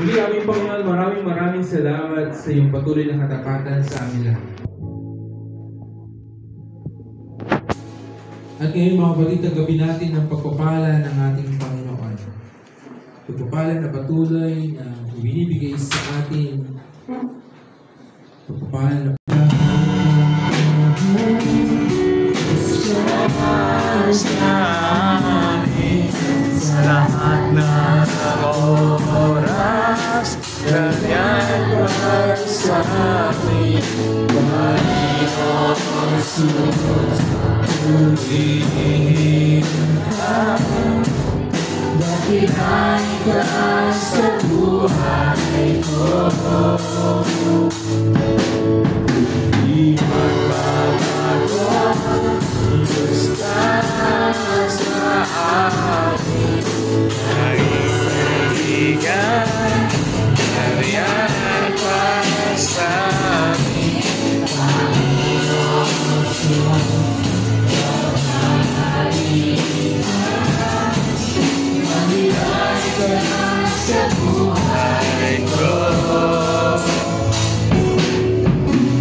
Muli aming Panginoon, maraming salamat sa iyong patuloy na katapatan sa amin lahat. At ngayon mga kapatid, ang gabi natin ng pagpapala ng ating Panginoon. Pagpapala na patuloy na ibinibigay sa atin. Pagpapala na sa lahat ng oras, ganyan para sa amin, Panginoon Jesus, purihin ka, dakilan ka sa buhay ko, di magbabago, Diyos ka sa amin, naging kaibigan, nariyan ka sa amin, Panginoon Jesus, manilay ka sa buhay ko.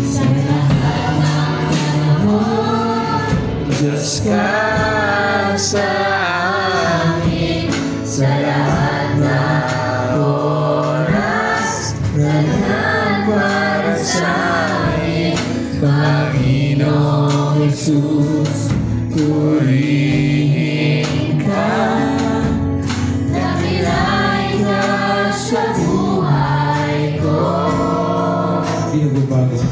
Sa lahat ng panahon, Diyos ka sa amin, sa lahat ng oras, ganyan para sa amin, Panginoong Jesus, purihin ka, dakilay ka sa buhay ko. Di magbabago.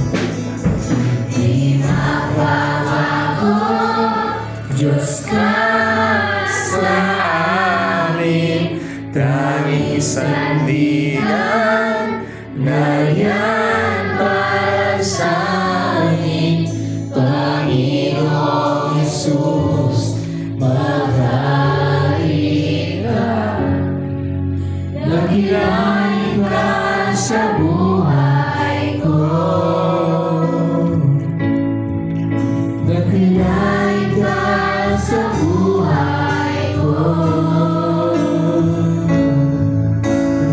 Di magbabago, Diyos ka sa amin, tanging sandigan, nariyan para sa amin, Panginoong Jesus, maghari ka, dakilay ka sa buhay ko, dakilay ka sa buhay ko,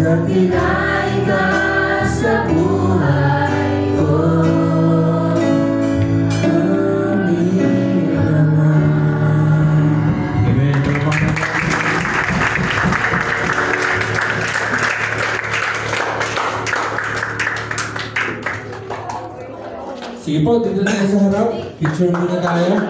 dakilay ka sa buhay ko. Sige po, dito tayo sa harap. Picture muna tayo.